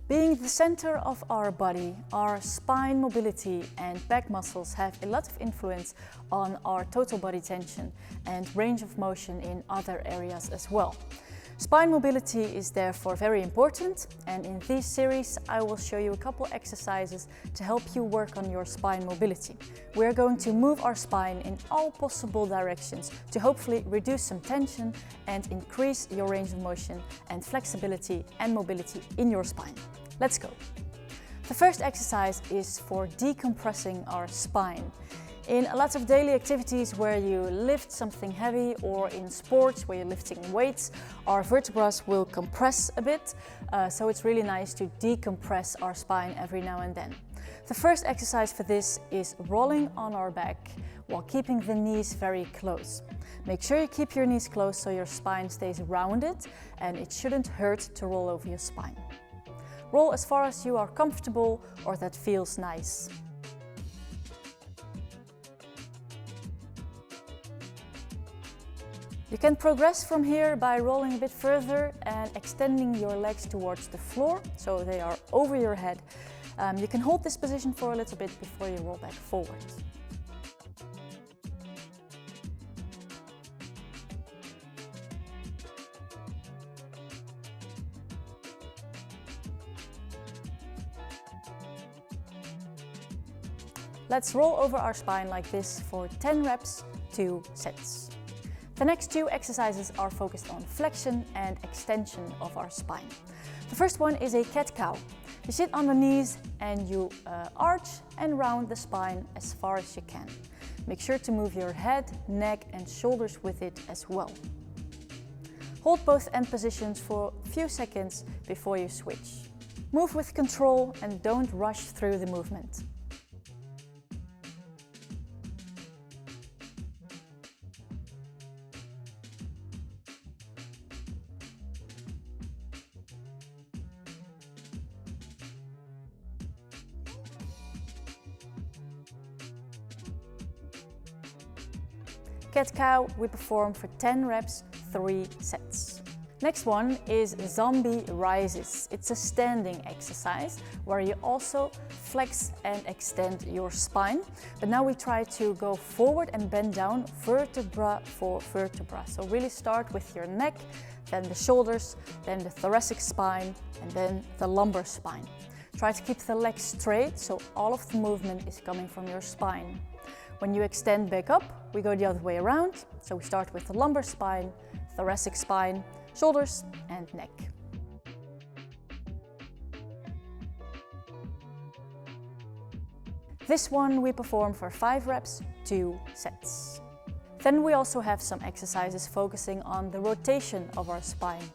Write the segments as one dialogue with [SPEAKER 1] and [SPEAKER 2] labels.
[SPEAKER 1] Being the center of our body, our spine mobility and back muscles have a lot of influence on our total body tension and range of motion in other areas as well. Spine mobility is therefore very important, and in this series I will show you a couple exercises to help you work on your spine mobility. We are going to move our spine in all possible directions to hopefully reduce some tension and increase your range of motion and flexibility and mobility in your spine. Let's go! The first exercise is for decompressing our spine. In a lot of daily activities where you lift something heavy or in sports where you're lifting weights, our vertebrae will compress a bit, so it's really nice to decompress our spine every now and then. The first exercise for this is rolling on our back while keeping the knees very close. Make sure you keep your knees close so your spine stays rounded and it shouldn't hurt to roll over your spine. Roll as far as you are comfortable or that feels nice. You can progress from here by rolling a bit further and extending your legs towards the floor so they are over your head. You can hold this position for a little bit before you roll back forward. Let's roll over our spine like this for 10 reps, 2 sets. The next 2 exercises are focused on flexion and extension of our spine. The first one is a cat-cow. You sit on the knees and you arch and round the spine as far as you can. Make sure to move your head, neck and shoulders with it as well. Hold both end positions for a few seconds before you switch. Move with control and don't rush through the movement. Cat-cow we perform for 10 reps, 3 sets. Next one is zombie rises. It's a standing exercise where you also flex and extend your spine. But now we try to go forward and bend down vertebra for vertebra. So really start with your neck, then the shoulders, then the thoracic spine, and then the lumbar spine. Try to keep the legs straight so all of the movement is coming from your spine. When you extend back up, we go the other way around. So we start with the lumbar spine, thoracic spine, shoulders and neck. This one we perform for 5 reps, 2 sets. Then we also have some exercises focusing on the rotation of our spine.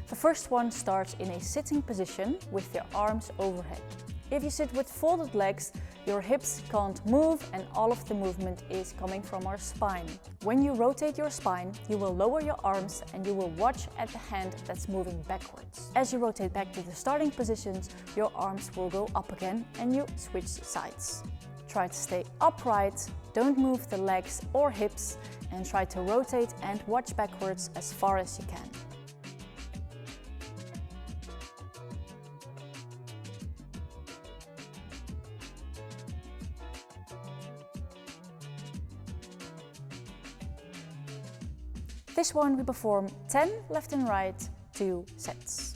[SPEAKER 1] The first one starts in a sitting position with your arms overhead. If you sit with folded legs, your hips can't move and all of the movement is coming from our spine. When you rotate your spine, you will lower your arms and you will watch at the hand that's moving backwards. As you rotate back to the starting positions, your arms will go up again and you switch sides. Try to stay upright, don't move the legs or hips, and try to rotate and watch backwards as far as you can. This one we perform 10 left and right, 2 sets.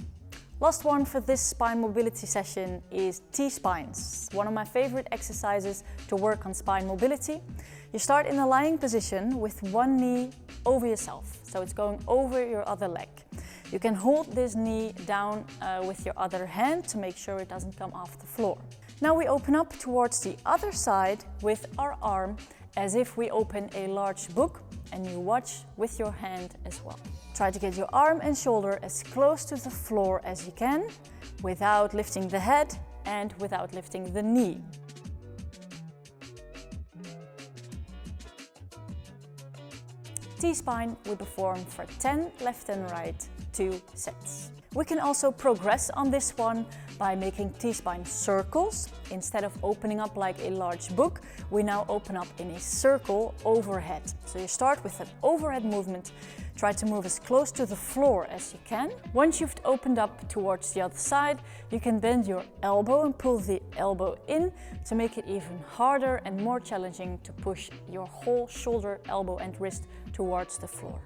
[SPEAKER 1] Last one for this spine mobility session is T-spines, one of my favorite exercises to work on spine mobility. You start in a lying position with one knee over yourself, so it's going over your other leg. You can hold this knee down with your other hand to make sure it doesn't come off the floor. Now we open up towards the other side with our arm as if we open a large book, and you watch with your hand as well. Try to get your arm and shoulder as close to the floor as you can without lifting the head and without lifting the knee. T-spine we perform for 10 left and right, 2 sets. We can also progress on this one by making T-spine circles. Instead of opening up like a large book, we now open up in a circle overhead. So you start with an overhead movement. Try to move as close to the floor as you can. Once you've opened up towards the other side, you can bend your elbow and pull the elbow in to make it even harder and more challenging to push your whole shoulder, elbow and wrist towards the floor.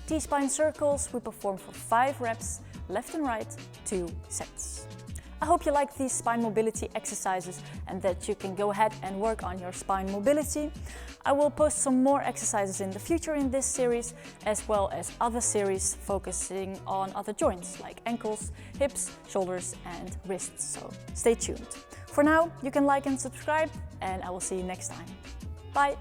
[SPEAKER 1] T-spine circles we perform for 5 reps, left and right, 2 sets. I hope you like these spine mobility exercises and that you can go ahead and work on your spine mobility. I will post some more exercises in the future in this series, as well as other series focusing on other joints like ankles, hips, shoulders and wrists, so stay tuned. For now, you can like and subscribe, and I will see you next time. Bye!